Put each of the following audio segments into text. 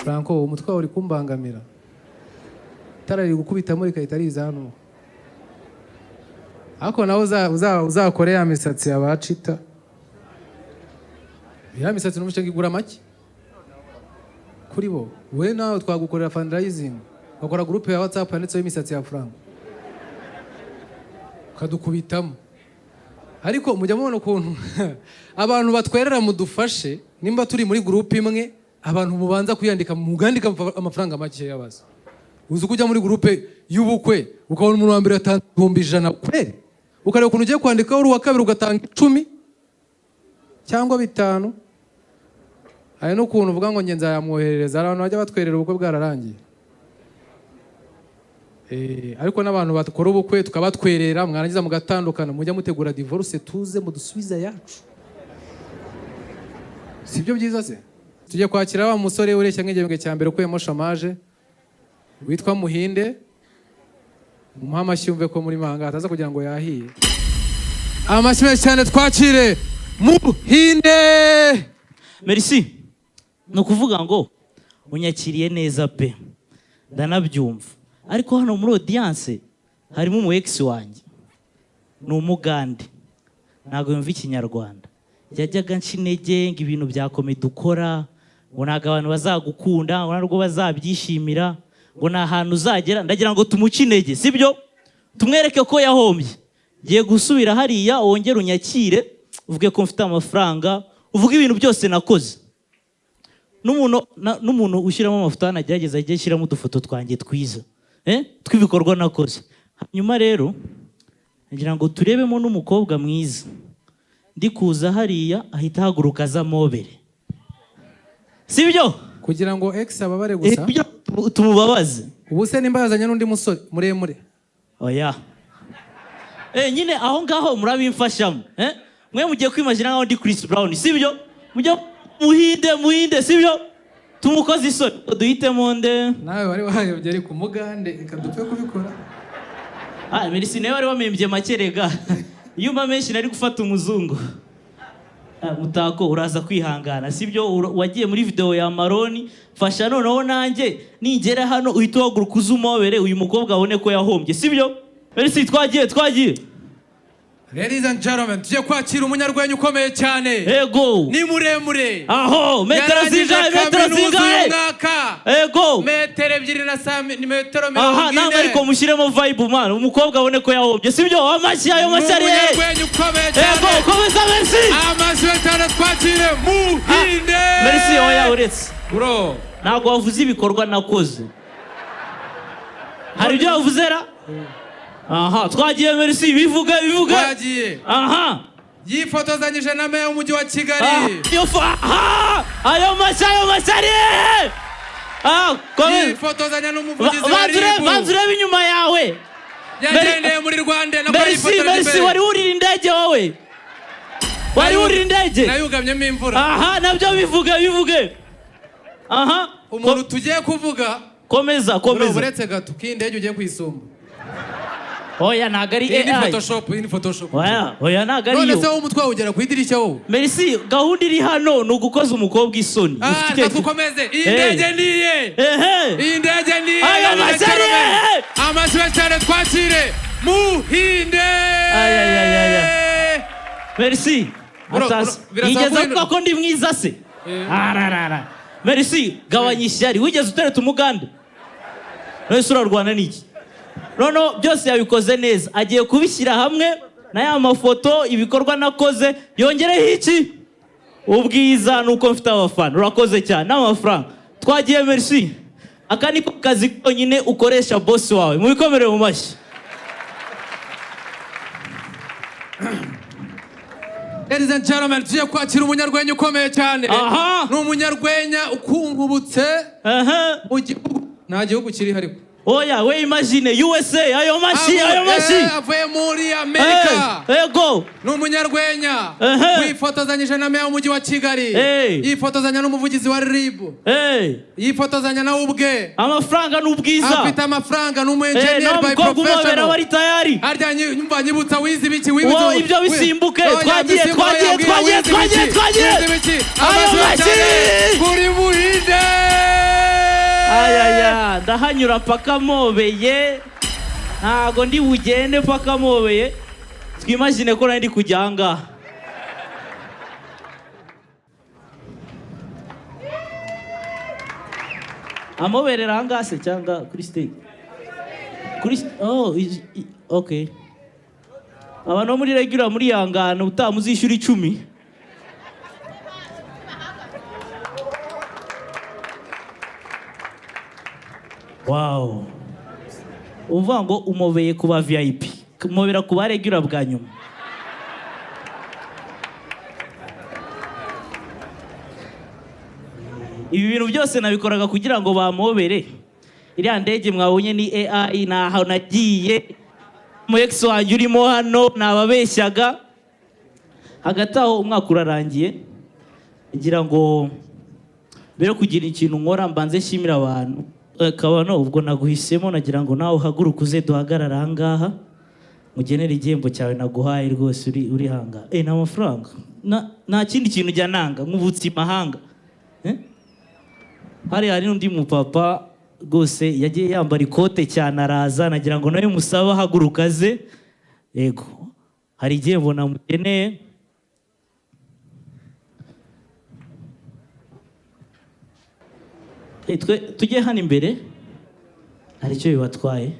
Franco umutwe uri kumbangamira tarari gukubita muri kayita riza hano ako nawe uzakore ya misatsi yabacita ya misatsi n'umuce ngigura make kuri bo we nawe twagukorera fundraising bakora groupe ya WhatsApp yanditseho imisatsi ya Franco kadukubitamo ariko mujya mubona ukuntu abantu batwerera mudufashe nimba turi muri groupe imwe abantu mubanza kuyandika mugandika amafaranga make yabaza uzi kujya muri groupe y'ubukwe ukabona umuntu wa mbere atanga 100 kweli ukareba ukuntu ugiye kwandika uri wa kabiri ugatanga 10 cyangwa 5 ayo no kuntu uvuga ngo ngenza yamwoherereza abantu bajya batwerera ubukwe bwararangiye ariko n'abantu bakora ubukwe tukabatwerera mwarangiza mugatandukana mujya mutegura divorce tuze mudusubiza yacu sibyo byiza se tujye kwakira wa musore ureshya nk'igihembwe cya mbere ukuyemo chômage witwa Muhinde umuha amashyi umve ko muri mahanga ataza kugira ngo yahiye amashyi cyane twakire Muhinde. Merci no kuvuga ngo unyakiriye neza pe ndanabyumva ariko hano muri audience harimo umu ex wanjye ni umugande ntago yumva ikinyarwanda yajyaga nshinege ngo ibintu bya comedy dukora ngo ntago abantu bazagukunda ngo narwo bazabyishimira ngo nta hantu uzagera ndagira ngo tumuce intege sibyo tumwereke ko yahombye giye gusubira hariya wongera unyakire uvuge ko mfite amafaranga uvuge ibintu byose nakoze n'umuntu ushyiramo amafoto anagerageza ajye ashyiramo udufoto twanjye twiza twibikorwa nakoze hanyuma rero ngira ngo turebemo n'umukobwa mwiza ndi kuza hariya ahita haguruka aza mobere sibyo kugira ngo ex ababare gusa tumubabaze ubuse nimba yazanye n'undi musore muremure oya nyine aho ngaho murabimfashamo mwe mugiye kwimagina nkaho ndi Chris Brown sibyo mujya muhinde sibyo tumukoze isoni duhitemo nde nawe wari wayobye ari ku mugande ikadupfe kubikora Merci nawe wari wamembye makerega iyo mba menshi nari gufata umuzungu mutako uraza kwihangana sibyo wagiye muri video ya Maroni fasha noneho nanjye ningera hano uhita waguruka uzumobere uyu mukobwa abone ko yahombye sibyo Merci twagiye Ladies and gentlemen, tujye kwakira umunyarwenya ukomeye cyane. Ego. Ni muremure. Aho, metero zingahe? Ego. Metero 2 na metero 40. Aha, nanga ariko mushyiremo vibe man. Umukobwa abone ko yahombye. Sibyo? Amashyi ayo mashari. Umunyarwenya ukomeye cyane. Ego, komeza Merci. Amashyi cyane twakire Muhinde. Merci oya uretse. Bro, ntago wavuze ibikorwa nakoze. Hari ibyo wavuze ra? Aha, twagiye Merci bivuga. Twagiye. Aha. Yifotozanyije na meya w'umujyi wa Kigali. Ayo mashari. Yifotozanya n'umuvugizi wa RIB. Banzurebe inyuma yawe. Yagendeye muri Rwanda na bari foto. Merci wari urira indege wawe. Wari urira indege. Nayugamyemo imvura. Aha, nabyo bivuge. Aha. Umuntu tugiye kuvuga. Komeza. Uretse gato k'indege ugiye kwisumba. Oya nagari AI. Ini Photoshop. Oya nagari yo. None se umutwe ugera ku idirishya wo. Merci, gahunda iri hano no gukoza umukobwa isoni. Tukomeze. Indege niye. Indege niye. Aya masari. Amashyi cyane twakire Muhinde. Merci. Igeze ko ndi mwiza se. Ararara. Merci, gabanyishyari. Wigeze utereta umuganda. None urarwana niki? Nono byose yabikoze neza agiye kubishyira hamwe na ya mafoto ibikorwa nakoze yongereho iki ubwiza nuko mfite abafana urakoze cyane n'amafaranga twagiye Merci aka niko kazi konyine ukoresha boss wawe mu bikomere mu mashyi. Ladies and gentlemen, tujye kwakira umunyarwenya ukomeye cyane. Ni umunyarwenya ukungubutse mu gihugu nta gihugu kiri hariko Oya, we imagine USA, ayo mashi. Avuye muri Amerika. Ego. Ni umunyarwenya. Yifotozanyije na meya w'umujyi wa Kigali. Yifotozanya n'umuvugizi wa RIB. Yifotozanya na ubwe. Amafaranga n'ubwiza. Afite amafaranga n'umu-engineer by professional. Bari tayari. Harya nyumva nyibutsa wizi biki ibyo bisimbuke. Twagiye. Ayo mashi. Kuri Buhinde. Ayaya, ndahanyura paka mobeye. Ntago ndi bugende paka mobeye. Twimagine ko nari kujya hanga. Amoberera hanga se cyangwa kuri stage? Okay. Abantu muri regular muri yangana utamuzishyura 10. Wow. Uvuga ngo umobeye kuba VIP. Umobera kuba regular bwa nyuma. Ibi bintu byose nabikoraga kugira ngo bamobere. Iriya ndege mwabonye ni AI naho nagiye. Mu ex wanjye urimo hano nababeshyaga. Hagati aho umwaka urarangiye. Ngira ngo mbere kugira ikintu nkora mbanze nshimira abantu. Kabano ubwo naguhisemo nagira ngo nawe uhaguruka uze duhagarara ahangaha mugenera igihembo cyawe naguhaye rwose uri hanga na mafaranga nta kindi kintu jya nanga nk'ubutsi mahanga hari n'undi mupapa rwose yagiye yambara ikote cyane araza nagira ngo nawe musaba haguruka ze yego hari igihembo namugeneye tujye hano imbere hari icyo bibatwaye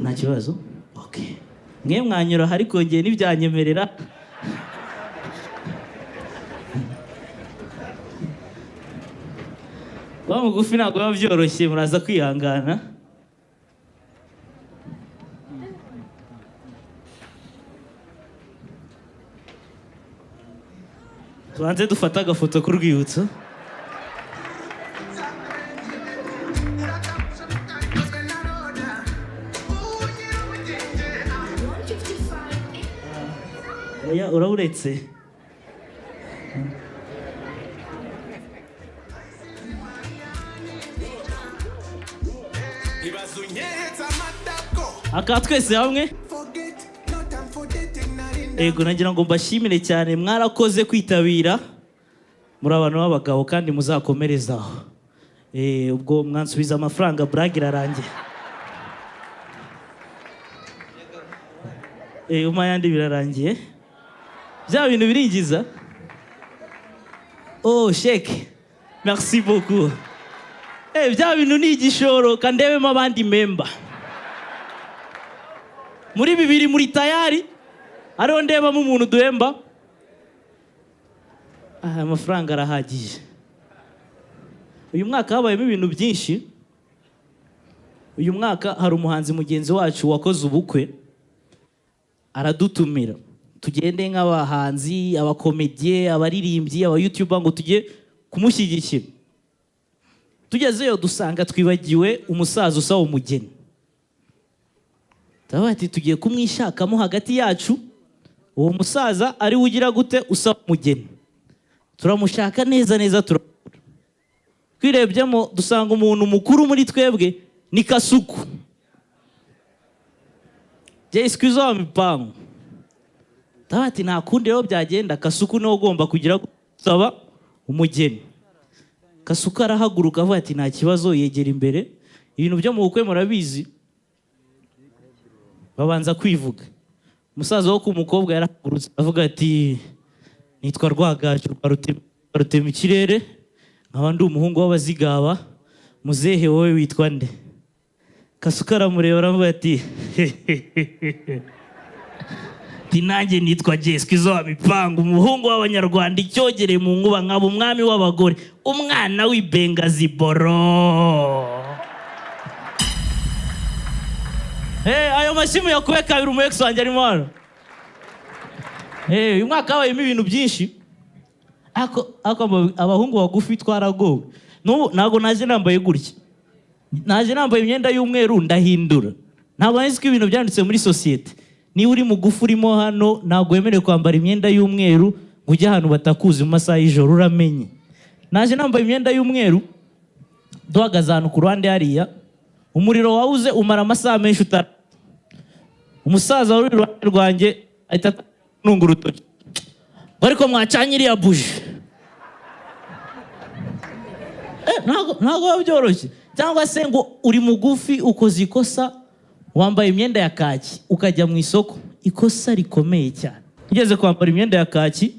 nta kibazo okay mwe mwanyura hari kongera n'ibyanyemerera wa mugufi ntabwo biba byoroshye muraza kwihangana tubanze dufata agafoto k'urwibutso uraburetse aka twese hamwe ego nagira ngo mbashimire cyane mwarakoze kwitabira muri abantu b'abagabo kandi muzakomerezaho ubwo mwansubiza amafaranga brag irarangiye umayandi birarangiye bya bintu biringiza sheke merci beaucoup bya bintu ni igishoro kandebemo abandi memba muri 2 muri tayari ariho ndebamo umuntu duhemba amafaranga arahagije uyu mwaka habayemo ibintu byinshi uyu mwaka hari umuhanzi mugenzi wacu wakoze ubukwe aradutumira tugende nk'abahanzi abakomediye abaririmbyi abayoutuber ngo tujye kumushyigikira tugezeyo dusanga twibagiwe umusaza usaba umugeni ati tugiye kumwishakamo hagati yacu uwo musaza ari ugira gute usaba umugeni turamushaka neza turabura twirebyemo dusanga umuntu mukuru muri twebwe ni Kasuku Excuse wa mipango ati nta kundi rero byagenda Kasuku niwe ugomba kugira gusaba umugeni Kasuku arahaguruka avuga ati nta kibazo yegera imbere ibintu byo mu bukwe murabizi babanza kwivuga umusaza wo ku mukobwa yarahagurutse avuga ati nitwa Rwagaju rutema ikirere nkaba ndi umuhungu w'abazigaba muzehe wowe witwa nde Kasuku aramureba aravuga ati nanjye nitwa Excuse wa mipango umuhungu w'abanyarwanda icyogere mu nkuba nkaba umwami w'abagore umwana w'ibengazi boro ayo mashimwe yakuye kabiri umu ex wanjye arimo hano uyu mwaka habayemo ibintu byinshi ako abahungu bagufi twaragowe ntabwo naje nambaye gutya naje nambaye imyenda y'umweru ndahindura. Ntabwo nzi ko ibintu byanditse muri sosiyete. Niba uri mugufi urimo hano ntabwo wemerewe kwambara imyenda y'umweru ngo ujye ahantu batakuzi mu masaha y'ijoro, uramenye. Naje nambaye imyenda y'umweru, duhagaze ahantu ku ruhande hariya, umuriro wawuze umara amasaha menshi umusaza uri iruhande rwanjye ahita nunga urutoki, ariko mwacanye iriya buji. Ntabwo biba byoroshye. Cyangwa se ngo uri mugufi ukoze ikosa, wambaye imyenda ya kaki ukajya mu isoko, ikosa rikomeye cyane. Ugeze kwambara imyenda ya kaki,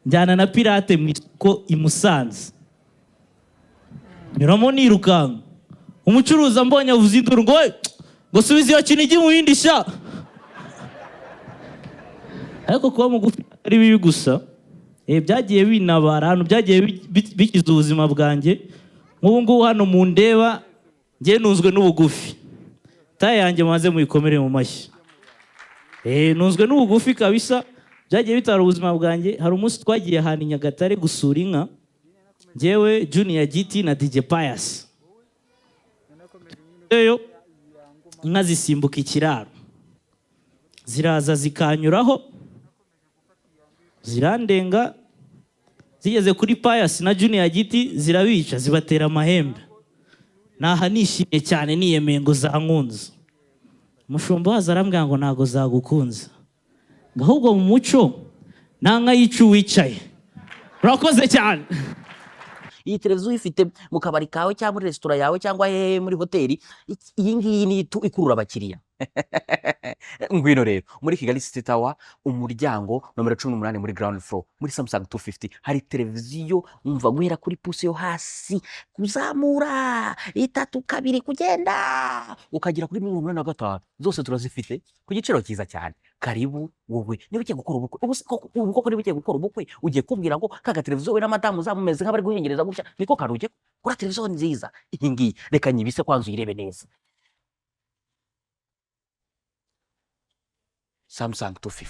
njyana na pirate mu isoko i Musanze, nyuramo nirukanka, umucuruzi ambonye avuze induru ngo subiza iyo kinigi mu yindi sha. Ariko kuba mugufi ari bibi gusa, byagiye binabara hano, byagiye bikiza ubuzima bwanjye. Nk'ubu ngubu hano mu ndeba njye nunzwe n'ubugufi, taye yanjye maze muyikomere mu mashyi. Nunzwe n'ubugufi kabisa, byagiye bitara ubuzima bwanjye. Hari umunsi twagiye ahantu i Nyagatare gusura inka, njyewe Junior GT na DJ Pius. Inka zisimbuka ikiraro, ziraza zikanyuraho, zirandenga, zigeze kuri Pius na Junior GT zirabica, zibatera amahembe. Naha nishimye cyane, niyemeye ngo zankunze. Umushumba wazo arambwira ngo ntago zagukunze, ahubwo mu muco nta nka yica uwicaye. Urakoze cyane. Iyi televiziyo ifite mu kabari kawe cyangwa muri resitora yawe cyangwa muri hoteli, iyi ngiyi ni ikurura abakiriya. Ngwino rero muri Kigali City Tower, umuryango nomero 18 muri ground floor muri Samsung 250 hari televiziyo umva guhera kuri puse yo hasi kuzamura 3 2 kugenda ukagira kuri 85, zose turazifite ku giciro cyiza cyane. Karibu wowe niba ugiye gukora ubukwe, uko niba ugiye gukora ubukwe ugiye kubwira ngo kaga televiziyo we na madamu zamumeze nk'abari guhengereza gutya, niko karuje kuri televiziyo nziza iyi ngiyi. Reka nyibise kwanza uyirebe neza. Samsung 250.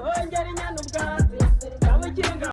Wenjari nyanu